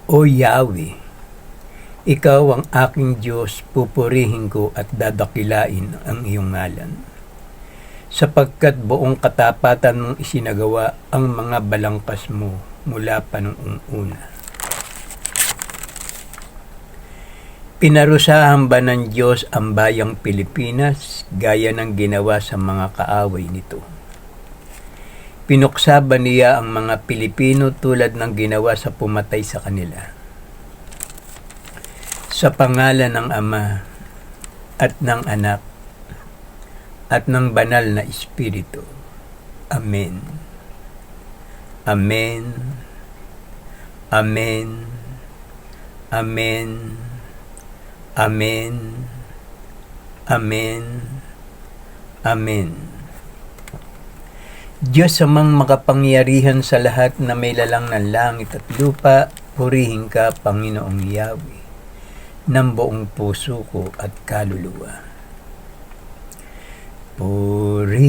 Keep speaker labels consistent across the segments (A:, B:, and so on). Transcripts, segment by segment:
A: O Yahweh, Ikaw ang aking Diyos, pupurihin ko at dadakilain ang iyong ngalan. Sapagkat buong katapatan mong isinagawa ang mga balangkas mo mula pa noong una. Pinarusahan ba ng Diyos ang bayang Pilipinas gaya ng ginawa sa mga kaaway nito? Pinuksa ba niya ang mga Pilipino tulad ng ginawa sa pumatay sa kanila? Sa pangalan ng Ama at ng Anak at ng Banal na Espiritu. Amen. Amen. Amen. Amen. Amen. Amen. Amen. Diyos amang makapangyarihan sa lahat na may lalang ng langit at lupa, purihin ka, Panginoong Yahweh, ng buong puso ko at kaluluwa. Purihin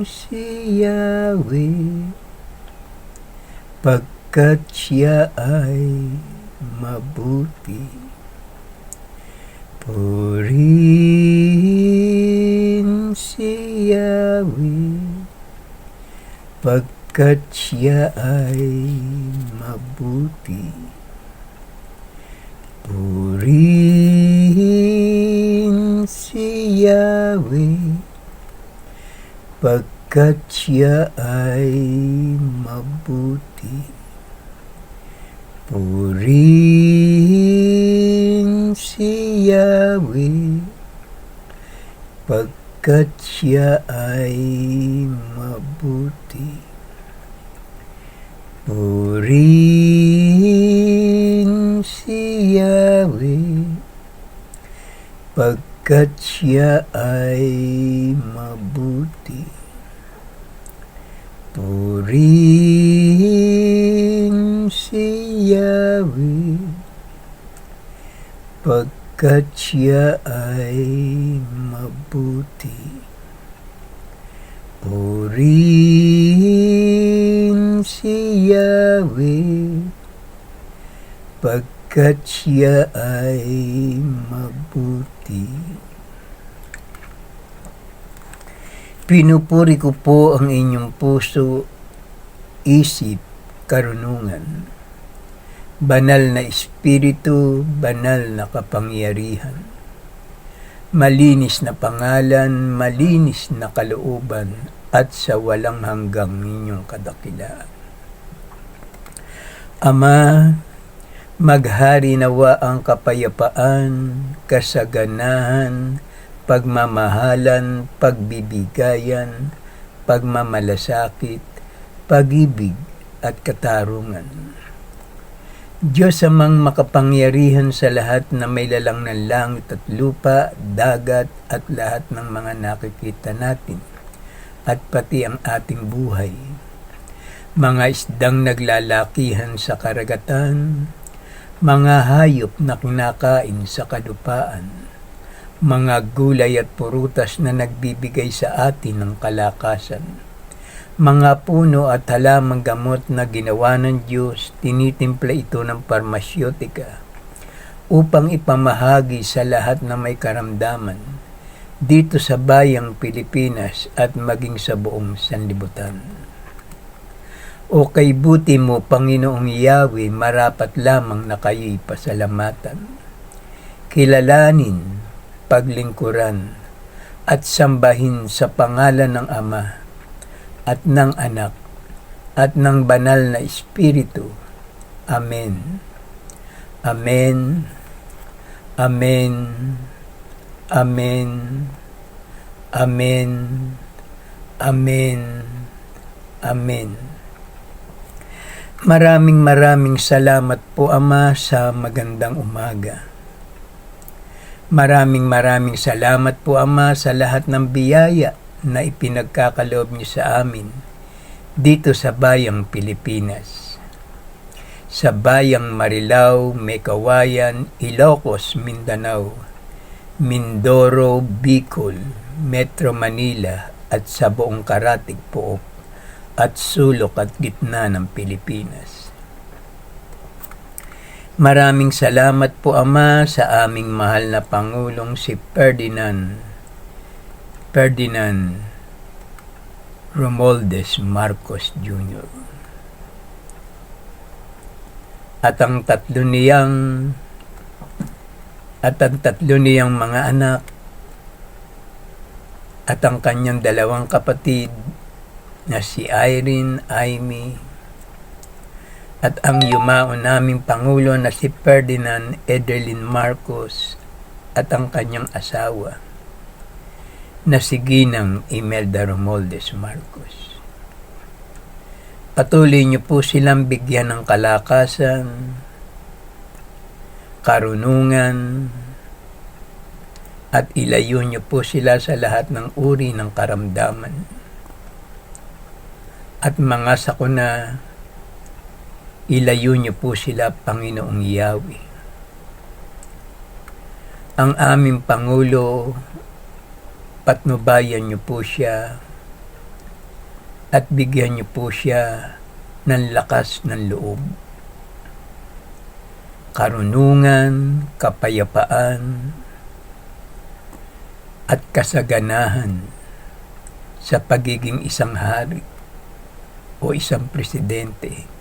A: si Yahweh, pagkat siya ay mabuti. Purihin si Yahweh, pagkat siya ay mabuti. Purihin si Yahweh, pagkat siya ay mabuti. Purihin si Yahweh, pagkat siya ay mabuti. Purihin si Yahweh, pagkat siya ay mabuti. Purihin si Yahweh, pagkat siya ay mabuti. Purihin si Yahweh, pagkat siya ay mabuti. Pinupuri ko po ang inyong puso, isip, karunungan. Banal na Espiritu, banal na kapangyarihan. Malinis na pangalan, malinis na kalooban, at sa walang hanggang ninyong kadakilaan. Ama, maghari nawa ang kapayapaan, kasaganahan, pagmamahalan, pagbibigayan, pagmamalasakit, pag-ibig at katarungan. Diyos amang makapangyarihan sa lahat na may lalang ng langit at lupa, dagat at lahat ng mga nakikita natin, at pati ang ating buhay. Mga isdang naglalakihan sa karagatan, mga hayop na kinakain sa kalupaan, mga gulay at purutas na nagbibigay sa atin ng kalakasan, mga puno at halamang gamot na ginawa ng Diyos, tinitimpla ito ng parmasyotika upang ipamahagi sa lahat na may karamdaman dito sa bayang Pilipinas at maging sa buong sanlibutan. O kay buti mo, Panginoong Yahweh, marapat lamang na kayo'y pasalamatan, kilalanin, paglingkuran, at sambahin sa pangalan ng Ama at ng Anak at ng Banal na Espiritu. Amen. Amen. Amen. Amen. Amen. Amen. Amen. Maraming salamat po, Ama, sa magandang umaga. Maraming salamat po, Ama, sa lahat ng biyaya na ipinagkakaloob niyo sa amin dito sa bayang Pilipinas. Sa bayang Marilao, Mekawayan, Ilocos, Mindanao, Mindoro, Bicol, Metro Manila at sa buong karatig pook at sulok at gitna ng Pilipinas. Maraming salamat po, Ama, sa aming mahal na Pangulong si Ferdinand Romualdez Marcos Jr. At ang tatlo niyang mga anak at ang kanyang dalawang kapatid na si Irene, Amy, at ang yumao naming Pangulo na si Ferdinand Edelin Marcos at ang kanyang asawa na si Ginang Imelda Romualdez Marcos. Patuloy niyo po silang bigyan ng kalakasan, karunungan, at ilayo niyo po sila sa lahat ng uri ng karamdaman at mga sakuna. Ilayo niyo po sila, Panginoong Yahweh. Ang aming Pangulo, patnubayan niyo po siya at bigyan niyo po siya ng lakas ng loob, karunungan, kapayapaan, at kasaganahan sa pagiging isang hari o isang presidente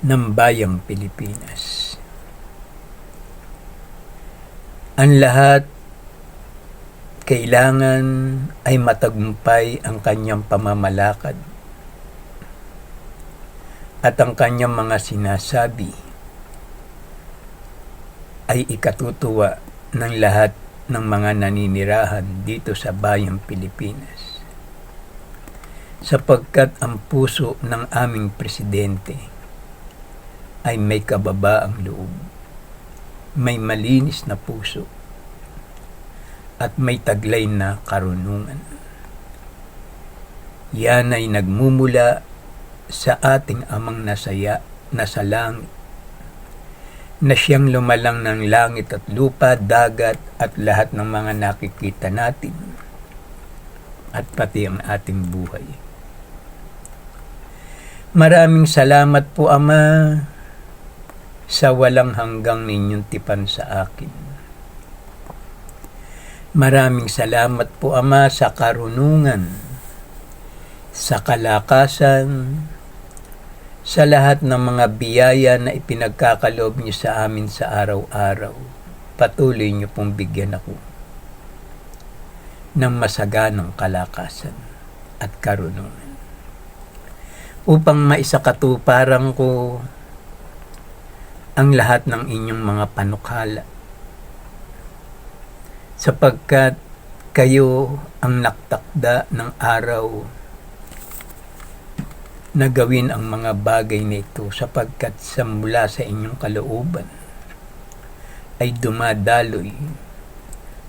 A: ng bayang Pilipinas. Ang lahat kailangan ay matagumpay ang kanyang pamamalakad at ang kanyang mga sinasabi ay ikatutuwa ng lahat ng mga naninirahan dito sa bayang Pilipinas. Sapagkat ang puso ng aming presidente ay may kababaang loob, may malinis na puso, at may taglay na karunungan. Yan ay nagmumula sa ating amang nasaya na sa langit, na siyang lumalang ng langit at lupa, dagat at lahat ng mga nakikita natin at pati ang ating buhay. Maraming salamat po, Ama, sa walang hanggang ninyong tipan sa akin. Maraming salamat po, Ama, sa karunungan, sa kalakasan, sa lahat ng mga biyaya na ipinagkakaloob niyo sa amin sa araw-araw. Patuloy niyo pong bigyan ako ng masaganang kalakasan at karunungan upang maisakatuparan ko ang lahat ng inyong mga panukala, sapagkat kayo ang naktakda ng araw na gawin ang mga bagay na ito, sapagkat sa mula sa inyong kalooban ay dumadaloy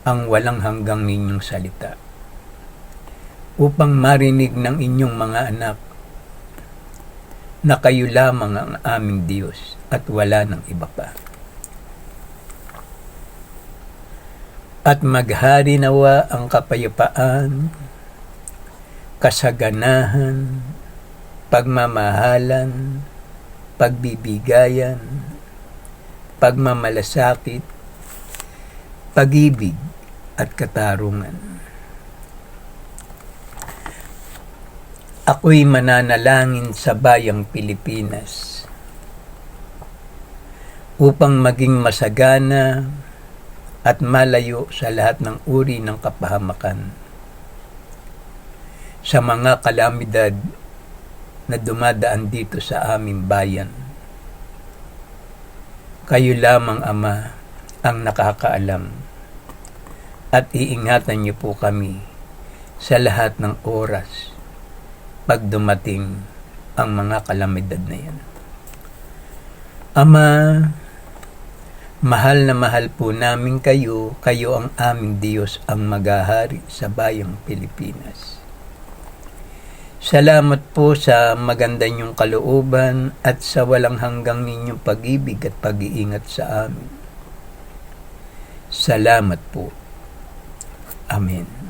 A: ang walang hanggang ninyong salita upang marinig ng inyong mga anak na kayo lamang ang aming Diyos at wala ng iba pa. At maghari nawa ang kapayapaan, kasaganahan, pagmamahalan, pagbibigayan, pagmamalasakit, pag-ibig at katarungan. Ako'y mananalangin sa bayang Pilipinas upang maging masagana at malayo sa lahat ng uri ng kapahamakan, sa mga kalamidad na dumadaan dito sa aming bayan. Kayo lamang, Ama, ang nakakaalam at iingatan niyo po kami sa lahat ng oras pag dumating ang mga kalamidad na yan. Ama, mahal na mahal po namin kayo, kayo ang aming Diyos ang maghahari sa bayang Pilipinas. Salamat po sa maganda niyong kalooban at sa walang hanggang ninyong pag-ibig at pag-iingat sa amin. Salamat po. Amen.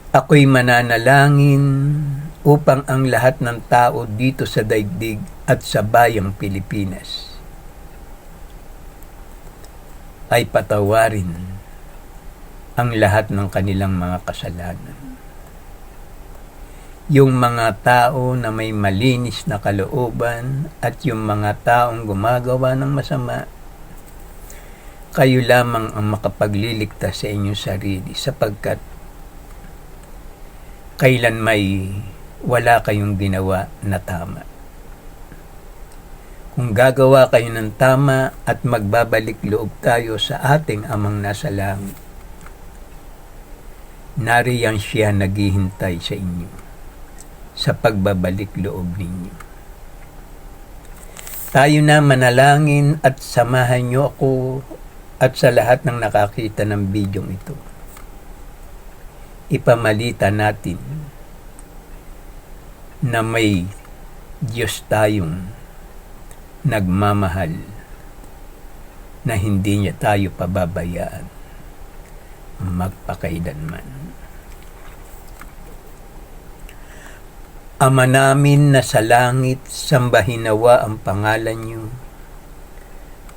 A: Ako'y mananalangin upang ang lahat ng tao dito sa daigdig at sa bayang Pilipinas ay patawarin ang lahat ng kanilang mga kasalanan. Yung mga tao na may malinis na kalooban at yung mga taong gumagawa ng masama, kayo lamang ang makapagliligtas sa inyong sarili sapagkat kailan may wala kayong ginawa na tama. Kung gagawa kayo ng tama at magbabalik loob tayo sa ating Amang nasa langit, nariyan siya naghihintay sa inyo sa pagbabalik loob ninyo. Tayo na manalangin at samahan niyo ako at sa lahat ng nakakita ng bidyong ito. Ipamalita natin na may Diyos tayong nagmamahal na hindi niya tayo pababayaan magpakailanman. Ama namin na sa langit, sambahin nawa ang pangalan niyo.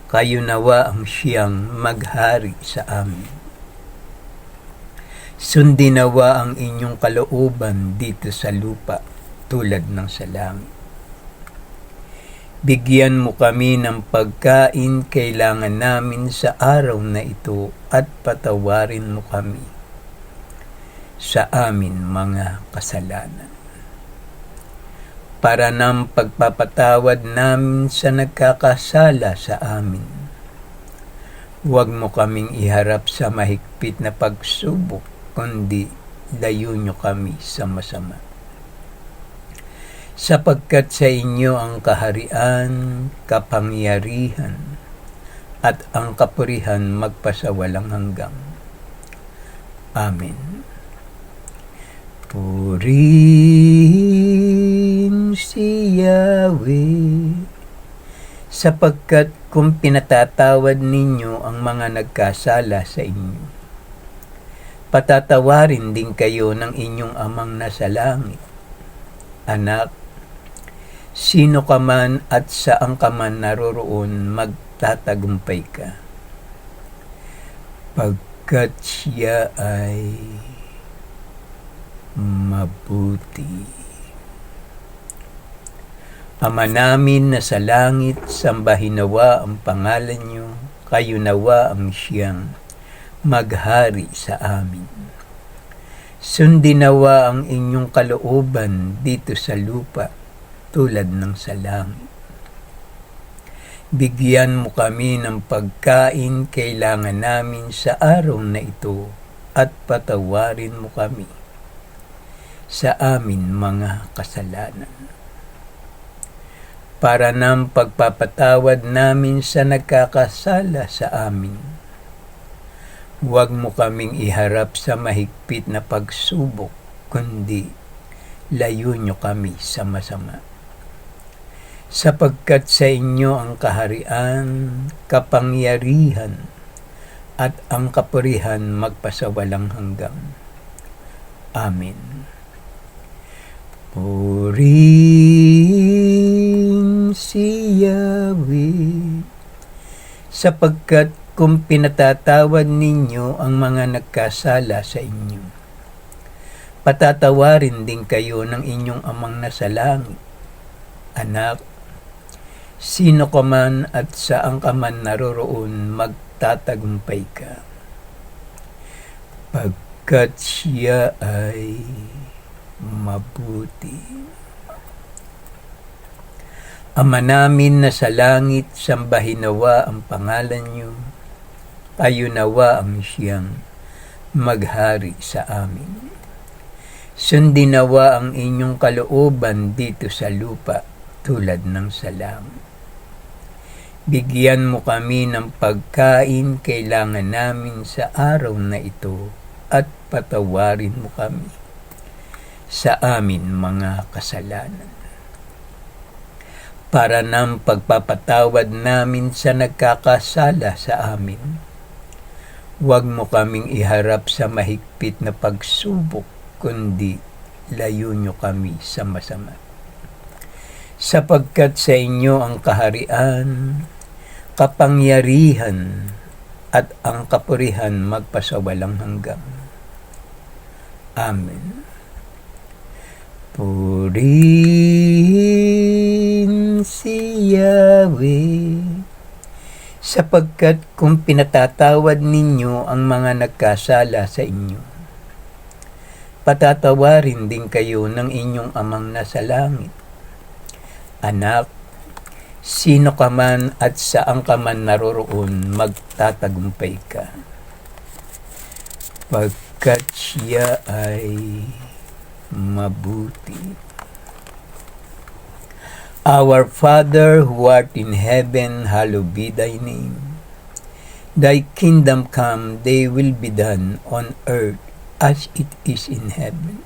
A: Kayo nawa ang siyang maghari sa amin. Sundin nawa ang inyong kalooban dito sa lupa tulad ng sa langit. Bigyan mo kami ng pagkain kailangan namin sa araw na ito at patawarin mo kami sa amin mga kasalanan. Para ng pagpapatawad namin sa nagkakasala sa amin. Huwag mo kaming iharap sa mahigpit na pagsubok, kundi layo nyo kami sa masama. Sapagkat sa inyo ang kaharian, kapangyarihan, at ang kapurihan magpasawalang hanggang. Amen. Purihin si Yahweh, sapagkat kung pinatatawad ninyo ang mga nagkasala sa inyo, patatawarin din kayo ng inyong Amang nasa langit. Anak, sino ka man at saan ka man naroroon, magtatagumpay ka, pagkat siya ay mabuti. Ama namin na sa langit, sambahin nawa ang pangalan niyo, kayo nawa ang siyang maghari sa amin. Sundin nawa ang inyong kalooban dito sa lupa tulad ng sa langit. Bigyan mo kami ng pagkain kailangan namin sa araw na ito at patawarin mo kami sa amin mga kasalanan. Para ng pagpapatawad namin sa nagkakasala sa amin. Huwag mo kaming iharap sa mahigpit na pagsubok, kundi layo nyo kami sa masama. Sapagkat sa inyo ang kaharian, kapangyarihan, at ang kapurihan magpasawalang hanggang. Amen. Purihin si Yahweh, sapagkat kung pinatatawad ninyo ang mga nagkasala sa inyo, patatawarin din kayo ng inyong Amang nasa langit. Anak, sino ka man at saan ka man naroroon, magtatagumpay ka, pagkat siya ay mabuti. Ama namin na sa langit, sambahin nawa ang pangalan niyo, kayo nawa ang siyang maghari sa amin. Sundin nawa ang inyong kalooban dito sa lupa tulad ng sa langit. Bigyan mo kami ng pagkain kailangan namin sa araw na ito at patawarin mo kami sa amin mga kasalanan. Para ng pagpapatawad namin sa nagkakasala sa amin, huwag mo kaming iharap sa mahigpit na pagsubok, kundi layo nyo kami sa masama. Sapagkat sa inyo ang kaharian, kapangyarihan, at ang kapurihan magpasawalang hanggan. Amen. Purihin si Yahweh, sapagkat kung pinatatawad ninyo ang mga nagkasala sa inyo, patatawarin din kayo ng inyong amang nasa langit. Anak, sino ka man at saan ka man naroroon, magtatagumpay ka. Pagkat siya ay mabuti. Our Father who art in heaven, hallowed be thy name. Thy kingdom come, thy will be done on earth as it is in heaven.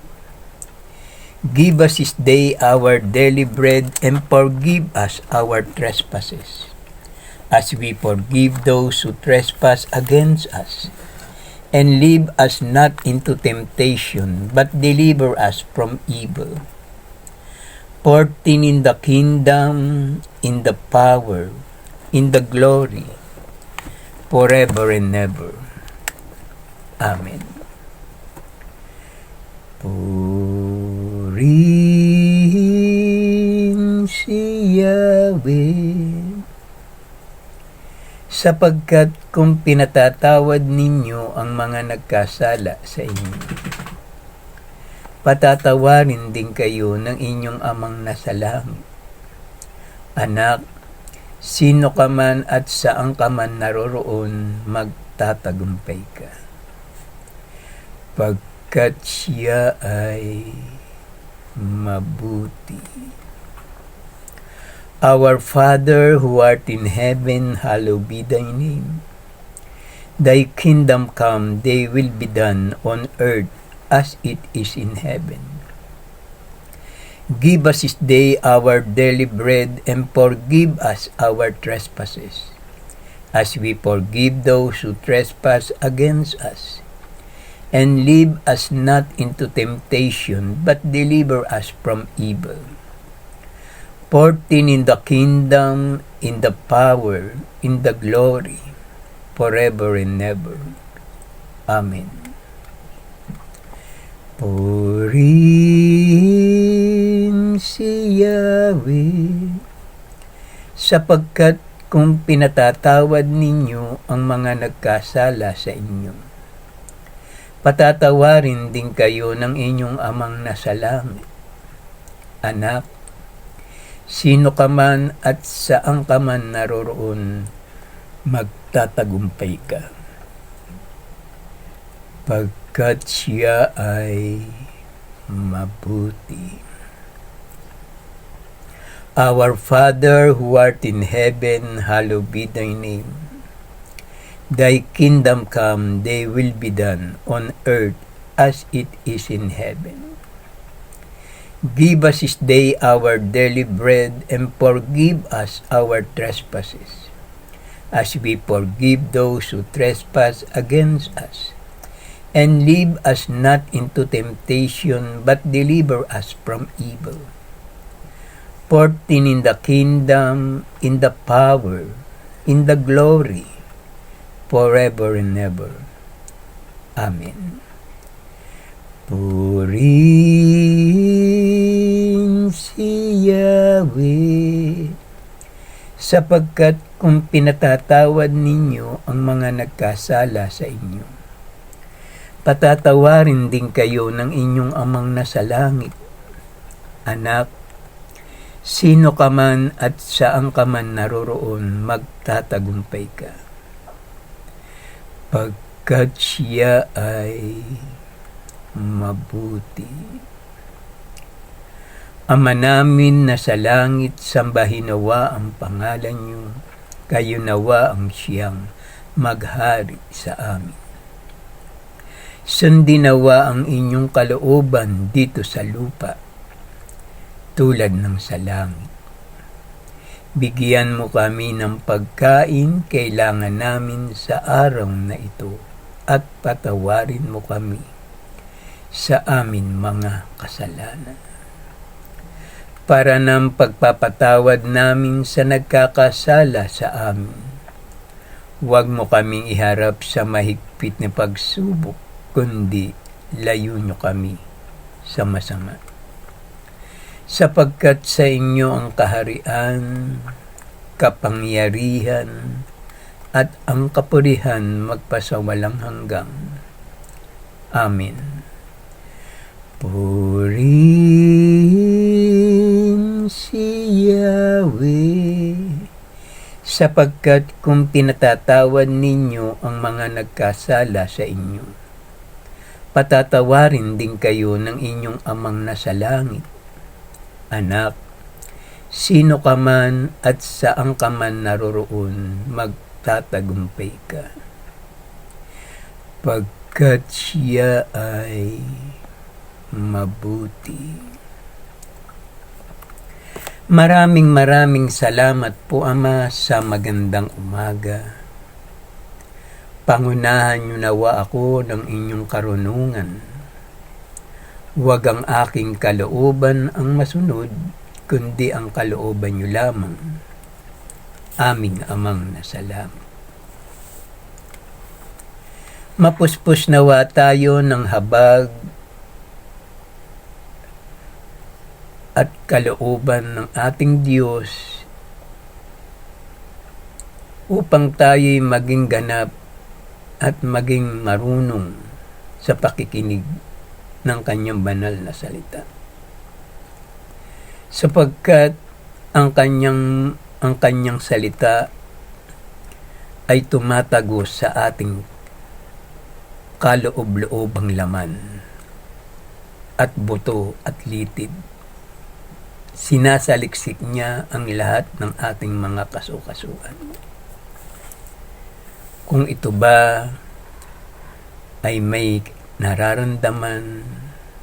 A: Give us this day our daily bread, and forgive us our trespasses, as we forgive those who trespass against us. And lead us not into temptation, but deliver us from evil. For thine is the kingdom, in the power, in the glory, forever and ever. Amen. Purihin si Yahweh, sapagkat kung pinatatawad ninyo ang mga nagkasala sa inyo, patatawarin din kayo ng inyong amang nasa langit. Anak, sino ka man at saan ka man naroroon, magtatagumpay ka. Pagkat siya ay mabuti. Our Father who art in heaven, hallowed be thy name. Thy kingdom come, thy will be done on earth as it is in heaven. Give us this day our daily bread, and forgive us our trespasses, as we forgive those who trespass against us. And lead us not into temptation, but deliver us from evil. For thine is the kingdom, in the power, in the glory, forever and ever. Amen. Purihin si Yahweh, sapagkat kung pinatatawad ninyo ang mga nagkasala sa inyo, patatawarin din kayo ng inyong amang nasa langit. Anak, sino ka man at saan ka man naroroon, magtatagumpay ka. Pagkat siya ay mabuti. Our Father who art in heaven, hallowed be thy name. Thy kingdom come, thy will be done on earth as it is in heaven. Give us this day our daily bread, and forgive us our trespasses, as we forgive those who trespass against us. And lead us not into temptation, but deliver us from evil. For thine is the kingdom, in the power, in the glory, forever and ever. Amen. Purihin si Yahweh, sapagkat kung pinatatawad ninyo ang mga nagkasala sa inyo, patatawarin din kayo ng inyong amang nasa langit. Anak, sino ka man at saan ka man naroroon, magtatagumpay ka. Pagkat siya ay mabuti. Ama namin na sa langit, sambahin nawa ang pangalan niyo, kayo nawa ang siyang maghari sa amin. Sundin nawa ang inyong kalooban dito sa lupa, tulad ng sa langit. Bigyan mo kami ng pagkain kailangan namin sa araw na ito, at patawarin mo kami sa amin mga kasalanan. Para ng pagpapatawad namin sa nagkakasala sa amin. Huwag mo kaming iharap sa mahigpit na pagsubok, kundi layo nyo kami sa masama. Sapagkat sa inyo ang kaharian, kapangyarihan, at ang kapurihan magpasawalang hanggang. Amen. Purihin si Yahweh, sapagkat kung pinatatawad ninyo ang mga nagkasala sa inyo, patatawarin din kayo ng inyong amang nasa langit. Anak, sino ka man at saan ka man naroroon, magtatagumpay ka. Pagkat siya ay mabuti. Maraming salamat po, Ama, sa magandang umaga. Pangunahan niyo nawa ako ng inyong karunungan. Huwag ang aking kalooban ang masunod, kundi ang kalooban niyo lamang. Aming Amang nasa langit. Mapuspos nawa tayo ng habag at kalooban ng ating Diyos upang tayo'y maging ganap at maging marunong sa pakikinig ng kanyang banal na salita. Sapagkat ang kanyang salita ay tumatagos sa ating kaloob-loobang laman at buto at litid. Sinasaliksik niya ang lahat ng ating mga kasukasuan. Kung ito ba ay may nararamdaman,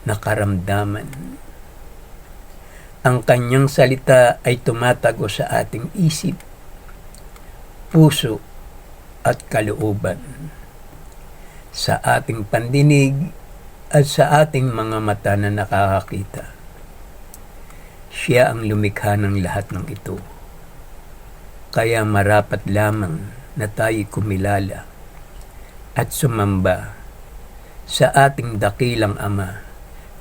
A: nakaramdaman, ang kanyang salita ay tumatago sa ating isip, puso at kalooban, sa ating pandinig at sa ating mga mata na nakakakita. Siya ang lumikha ng lahat ng ito. Kaya marapat lamang na tayo kumilala at sumamba sa ating dakilang Ama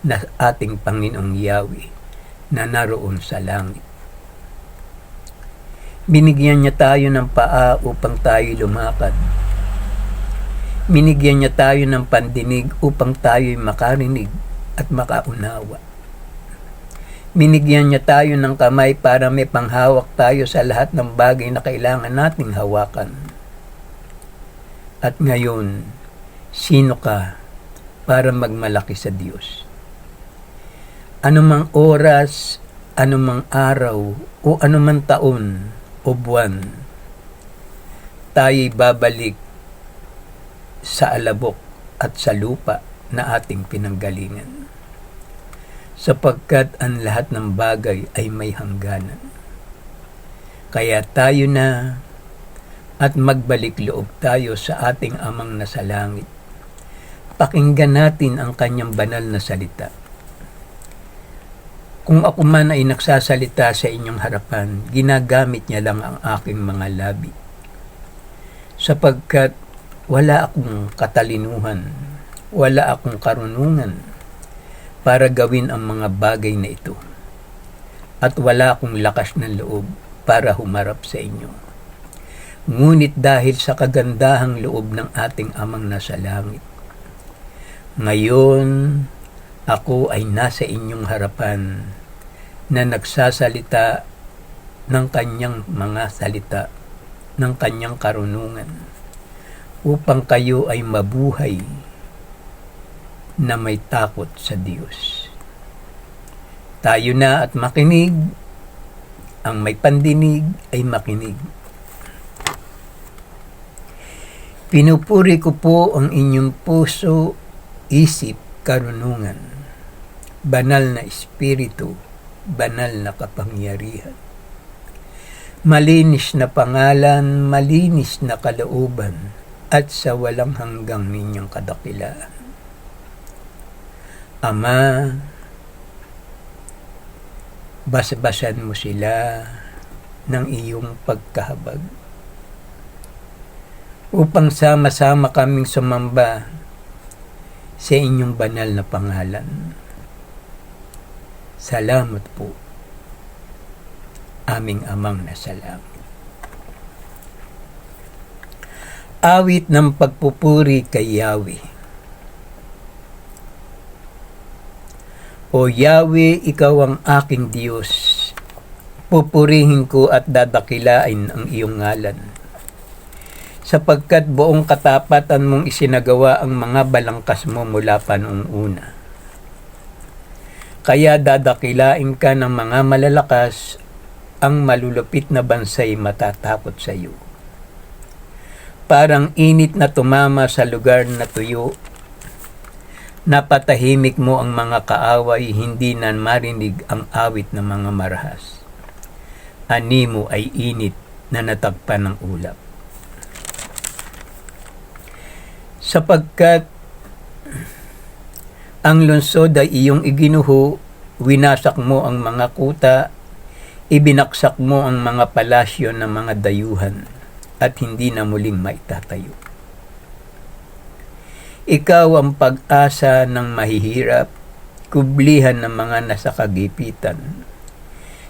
A: na ating Panginoong Yahweh na naroon sa langit. Binigyan niya tayo ng paa upang tayo lumakad. Binigyan niya tayo ng pandinig upang tayo'y makarinig at makaunawa. Binigyan niya tayo ng kamay para may panghawak tayo sa lahat ng bagay na kailangan nating hawakan. At ngayon, sino ka para magmalaki sa Diyos? Anumang oras, anumang araw, o anumang taon o buwan, tayo'y babalik sa alabok at sa lupa na ating pinanggalingan. Sapagkat ang lahat ng bagay ay may hangganan. Kaya tayo na at magbalik loob tayo sa ating Amang nasa langit. Pakinggan natin ang kanyang banal na salita. Kung ako man ay nagsasalita sa inyong harapan, ginagamit niya lang ang aking mga labi. Sapagkat wala akong katalinuhan, wala akong karunungan para gawin ang mga bagay na ito. At wala akong lakas ng loob para humarap sa inyo. Ngunit dahil sa kagandahang loob ng ating Amang nasa langit, ngayon ako ay nasa inyong harapan na nagsasalita ng kanyang mga salita, ng kanyang karunungan, upang kayo ay mabuhay na may takot sa Diyos. Tayo na at makinig, ang may pandinig ay makinig. Pinupuri ko po ang inyong puso, isip, karunungan, banal na espiritu, banal na kapangyarihan. Malinis na pangalan, malinis na kalooban, at sa walang hanggang ninyong kadakilaan. Ama, basbasan mo sila ng iyong pagkahabag upang sama-sama kaming sumamba sa inyong banal na pangalan. Salamat po, aming Amang nasa langit. Awit ng pagpupuri kay Yahweh. O Yahweh, ikaw ang aking Diyos. Pupurihin ko at dadakilain ang iyong ngalan. Sapagkat buong katapatan mong isinagawa ang mga balangkas mo mula pa noong una. Kaya dadakilain ka ng mga malalakas, ang malulupit na bansay matatakot sa iyo. Parang init na tumama sa lugar na tuyo, napatahimik mo ang mga kaaway, hindi na marinig ang awit ng mga marahas. Animo ay init na natagpan ng ulap. Sapagkat ang lungsod ay iyong iginuho, winasak mo ang mga kuta, ibinaksak mo ang mga palasyo ng mga dayuhan, at hindi na muling maitatayo. Ikaw ang pag-asa ng mahihirap, kublihan ng mga nasa kagipitan,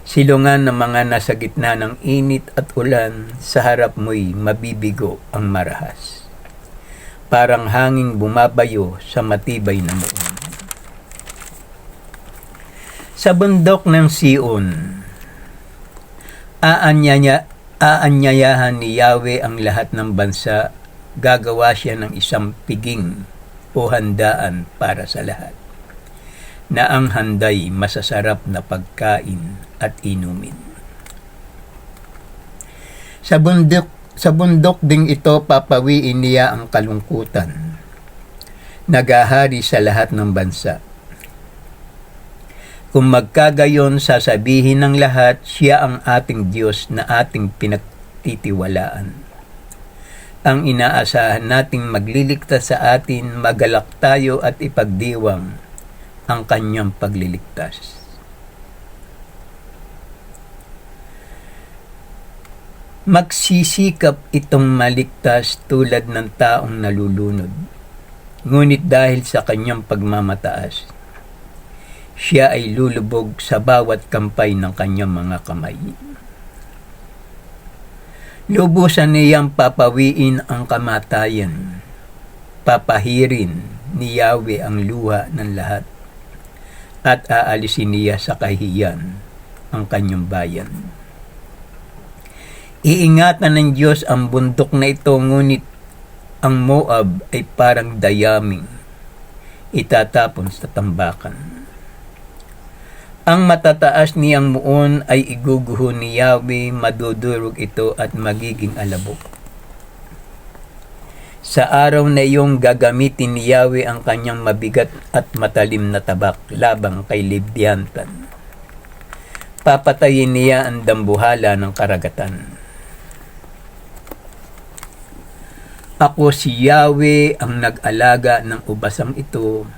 A: silungan ng mga nasa gitna ng init at ulan, sa harap mo'y mabibigo ang marahas. Parang hanging bumabayo sa matibay na muon. Sa bundok ng Sion, aanyayahan ni Yahweh ang lahat ng bansa, gagawa siya ng isang piging o handaan para sa lahat, na ang handay masasarap na pagkain at inumin. Sa bundok ding ito papawiin niya ang kalungkutan, nagahari sa lahat ng bansa. Kung magkagayon, sasabihin ng lahat, siya ang ating Diyos na ating pinagtitiwalaan. Ang inaasahan nating magliligtas sa atin, magalak tayo at ipagdiwang ang kanyang pagliligtas. Magsisikap itong maligtas tulad ng taong nalulunod. Ngunit dahil sa kanyang pagmamataas, siya ay lulubog sa bawat kampay ng kanyang mga kamay. Lubusan niyang papawiin ang kamatayan. Papahirin ni Yahweh ang luha ng lahat, at aalisin niya sa kahihiyan ang kanyang bayan. Iingatan ng Diyos ang bundok na ito, ngunit ang Moab ay parang dayaming itatapon sa tambakan. Ang matataas niyang muon ay iguguho ni Yahweh, madudurog ito at magiging alabok. Sa araw na iyong gagamitin ni Yahweh ang kanyang mabigat at matalim na tabak labang kay Libdiantan. Papatayin niya ang dambuhala ng karagatan. Ako si Yahweh ang nag-alaga ng ubasang ito,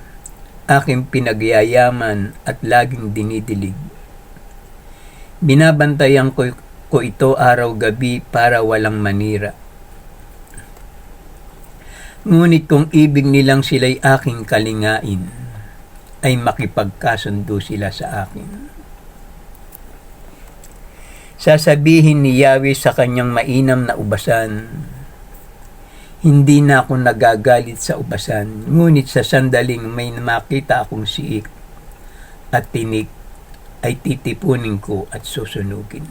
A: aking pinagyayaman at laging dinidilig. Binabantayan ko ito araw-gabi para walang manira. Ngunit kung ibig nilang sila'y aking kalingain, ay makipagkasundo sila sa akin. Sasabihin ni Yahweh sa kanyang mainam na ubasan, hindi na ako nagagalit sa ubasan, ngunit sa sandaling may makita akong siik at tinik, ay titipunin ko at susunugin.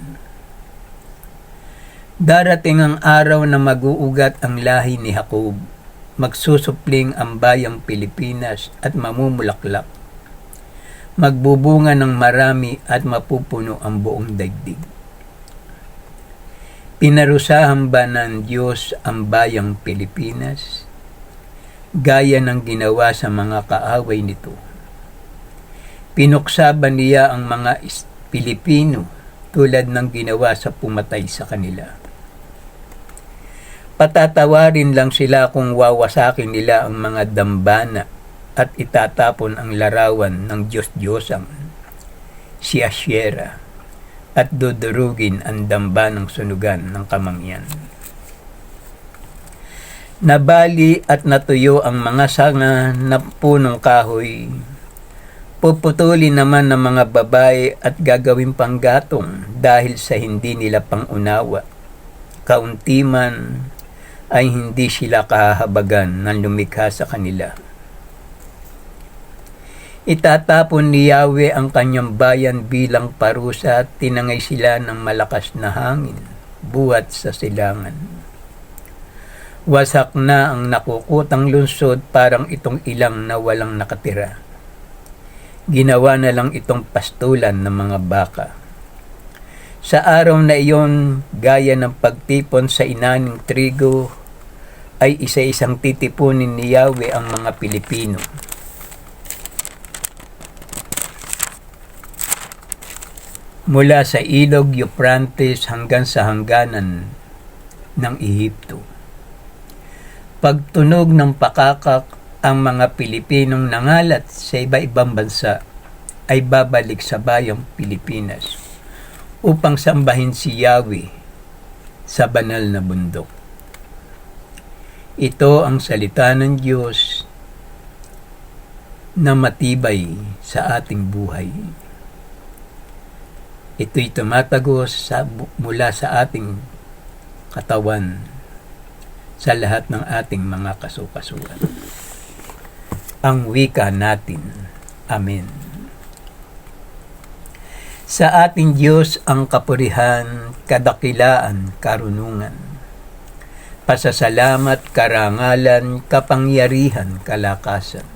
A: Darating ang araw na mag-uugat ang lahi ni Jacob, magsusupling ang bayang Pilipinas at mamumulaklak. Magbubunga ng marami at mapupuno ang buong daigdig. Pinarusahan ba ng Diyos ang bayang Pilipinas, gaya ng ginawa sa mga kaaway nito? Pinuksa ba niya ang mga Pilipino tulad ng ginawa sa pumatay sa kanila? Patatawarin lang sila kung wawasakin nila ang mga dambana at itatapon ang larawan ng Diyos-Diyosang si Asyera at dudurugin ang damba ng sunugan ng kamangyan. Nabali at natuyo ang mga sanga na punong kahoy. Puputulin naman ng mga babae at gagawin panggatong dahil sa hindi nila pangunawa. Kaunti man ay hindi sila kahahabagan ng lumikha sa kanila. Itatapon ni Yahweh ang kanyang bayan bilang parusa at tinangay sila ng malakas na hangin buhat sa silangan. Wasak na ang nakukutang lungsod, parang itong ilang na walang nakatira. Ginawa na lang itong pastulan ng mga baka. Sa araw na iyon, gaya ng pagtipon sa inaning trigo, ay isa-isang titipunin ni Yahweh ang mga Pilipino. Mula sa ilog Euphrates hanggang sa hangganan ng Ehipto. Pagtunog ng pakakak, ang mga Pilipinong nangalat sa iba-ibang bansa ay babalik sa bayang Pilipinas upang sambahin si Yahweh sa banal na bundok. Ito ang salita ng Diyos na matibay sa ating buhay. Ito'y tumatagos mula sa ating katawan sa lahat ng ating mga kasukasuan. Ang wika natin. Amen. Sa ating Diyos ang kapurihan, kadakilaan, karunungan, pasasalamat, karangalan, kapangyarihan, kalakasan,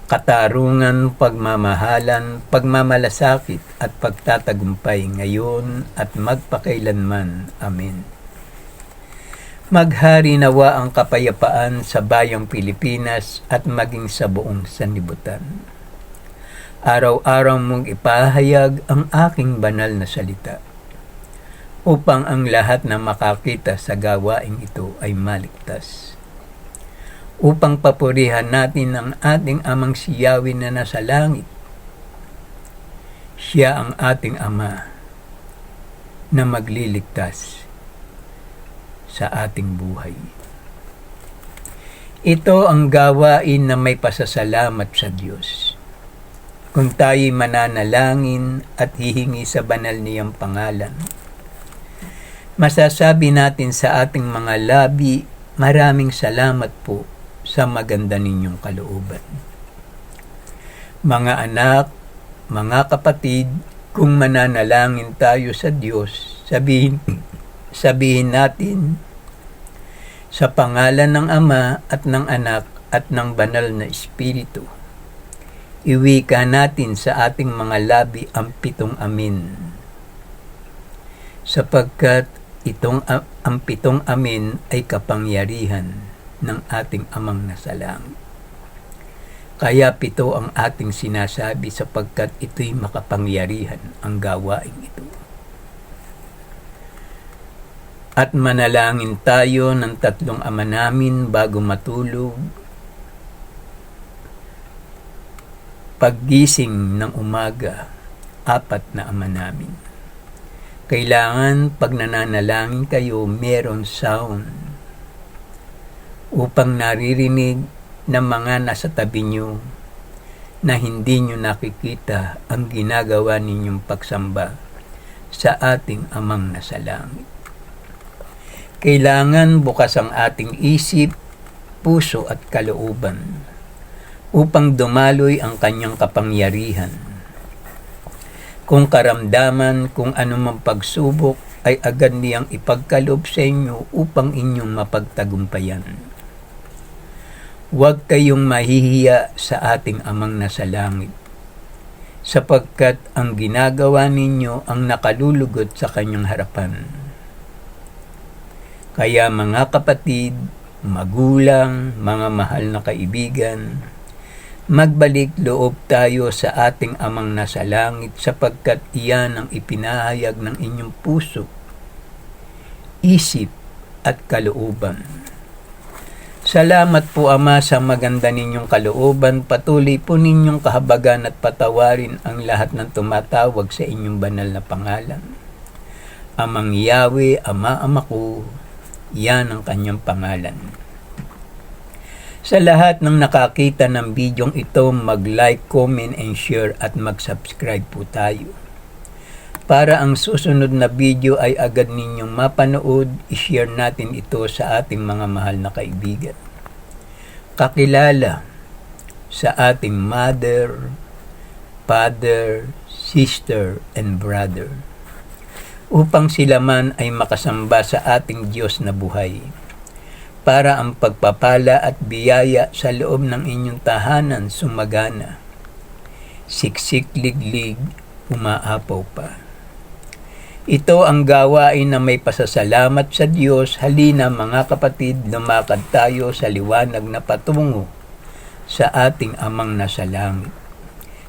A: katarungan, pagmamahalan, pagmamalasakit at pagtatagumpay ngayon at magpakailanman. Amen. Maghari nawa ang kapayapaan sa bayang Pilipinas at maging sa buong sanlibutan. Araw-araw mong ipahayag ang aking banal na salita upang ang lahat na makakita sa gawaing ito ay maligtas. Upang papurihan natin ang ating amang si Yahweh na nasa langit. Siya ang ating Ama na magliligtas sa ating buhay. Ito ang gawain na may pasasalamat sa Diyos. Kung tayo'y mananalangin at hihingi sa banal niyang pangalan, masasabi natin sa ating mga labi, maraming salamat po sa maganda ninyong kalooban. Mga anak, mga kapatid, kung mananalangin tayo sa Diyos, sabihin natin, sa pangalan ng Ama at ng Anak at ng Banal na Espiritu, iwika natin sa ating mga labi ang 7 amin. Sapagkat ang 7 amin ay kapangyarihan ng ating Amang nasa langit. Kaya 7 ang ating sinasabi sapagkat ito'y makapangyarihan ang gawain ito. At manalangin tayo ng 3 ama namin bago matulog. Paggising ng umaga, 4 na ama namin. Kailangan pag nananalangin kayo, meron sound upang naririnig ng mga nasa tabi nyo na hindi nyo nakikita ang ginagawa ninyong pagsamba sa ating Amang nasa langit. Kailangan bukas ang ating isip, puso at kalooban upang dumaloy ang kanyang kapangyarihan. Kung karamdaman, kung anumang pagsubok, ay agad niyang ipagkaloob sa inyo upang inyong mapagtagumpayan. Huwag kayong mahihiya sa ating Amang nasa langit, sapagkat ang ginagawa ninyo ang nakalulugod sa kanyang harapan. Kaya mga kapatid, magulang, mga mahal na kaibigan, magbalik loob tayo sa ating Amang nasa langit sapagkat iyan ang ipinahayag ng inyong puso, isip at kalooban. Salamat po Ama sa maganda ninyong kalooban. Patuloy po ninyong kahabagan at patawarin ang lahat ng tumatawag sa inyong banal na pangalan. Amang Yahweh, Ama ko, yan ang kanyang pangalan. Sa lahat ng nakakita ng bidyong ito, mag-like, comment, and share at mag-subscribe po tayo. Para ang susunod na video ay agad ninyong mapanood, i-share natin ito sa ating mga mahal na kaibigan. Kakilala sa ating mother, father, sister, and brother, upang sila man ay makasamba sa ating Diyos na buhay, para ang pagpapala at biyaya sa loob ng inyong tahanan sumagana, siksik liglig, umaapaw pa. Ito ang gawain na may pasasalamat sa Diyos. Halina mga kapatid, lumakad tayo sa liwanag na patungo sa ating Amang nasa langit,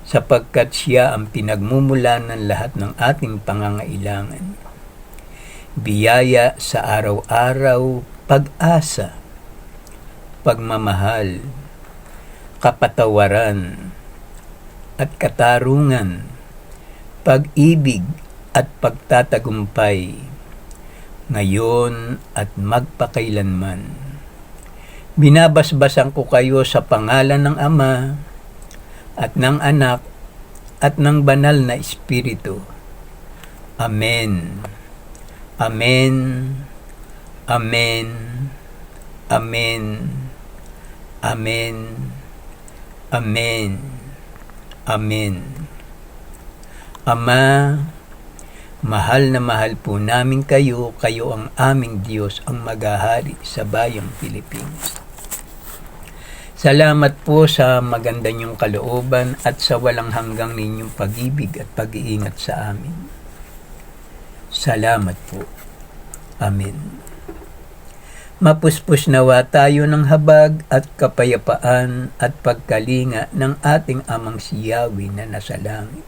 A: sapagkat Siya ang pinagmumulan ng lahat ng ating pangangailangan. Biyaya sa araw-araw, pag-asa, pagmamahal, kapatawaran, at katarungan, pag-ibig, at pagtatagumpay, ngayon at magpakailanman. Binabasbasan ko kayo sa pangalan ng Ama, at ng Anak, at ng Banal na Espiritu. Amen. Amen. Amen. Amen. Amen. Amen. Amen. Ama, mahal na mahal po namin kayo, kayo ang aming Diyos, ang maghahari sa bayang Pilipinas. Salamat po sa maganda niyong kalooban at sa walang hanggang ninyong pag-ibig at pag-iingat sa amin. Salamat po. Amen. Mapuspos nawa tayo ng habag at kapayapaan at pagkalinga ng ating Amang si Yahweh na nasa langit.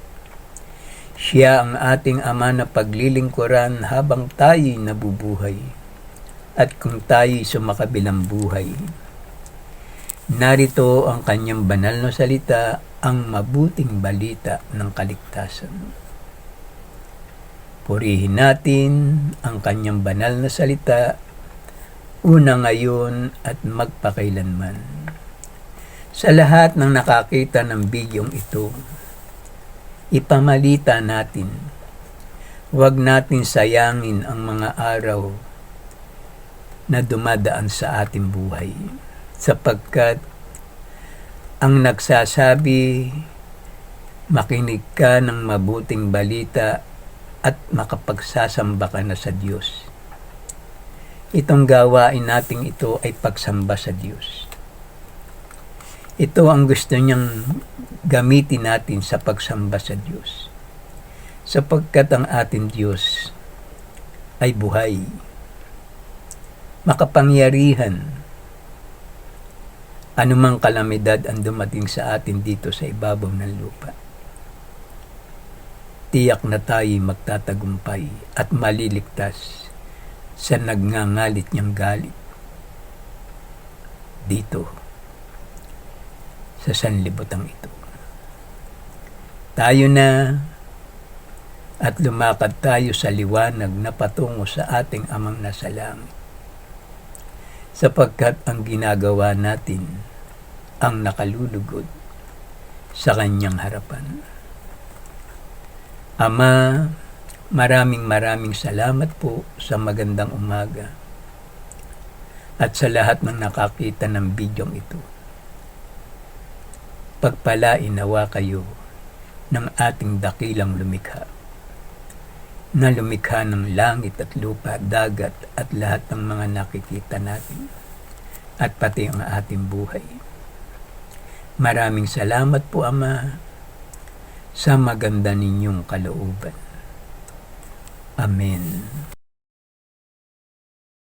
A: Siya ang ating Ama na paglilingkuran habang tayo'y nabubuhay at kung tayo'y sumakabilang buhay. Narito ang kanyang banal na salita, ang mabuting balita ng kaligtasan. Purihin natin ang kanyang banal na salita, una ngayon at magpakailanman. Sa lahat ng nakakita ng bidyong ito, ipamalita natin, huwag natin sayangin ang mga araw na dumadaan sa ating buhay, sapagkat ang nagsasabi, makinig ka ng mabuting balita at makapagsasamba ka na sa Diyos. Itong gawain nating ito ay pagsamba sa Diyos. Ito ang gusto niyang gamitin natin sa pagsamba sa Diyos, sapagkat ang ating Diyos ay buhay, makapangyarihan. Anumang kalamidad ang dumating sa atin dito sa ibabaw ng lupa, tiyak na tayo'y magtatagumpay at maliligtas sa nagngangalit niyang galit dito sa sanlibutan ito. Tayo na at lumakad tayo sa liwanag na patungo sa ating Amang nasa langit, sapagkat ang ginagawa natin ang nakalulugod sa kanyang harapan. Ama, maraming salamat po sa magandang umaga at sa lahat ng nakakita ng bidyong ito. Pagpalain nawa kayo ng ating dakilang lumikha, na lumikha ng langit at lupa, dagat at lahat ng mga nakikita natin, at pati ang ating buhay. Maraming salamat po, Ama, sa maganda ninyong kalooban. Amen.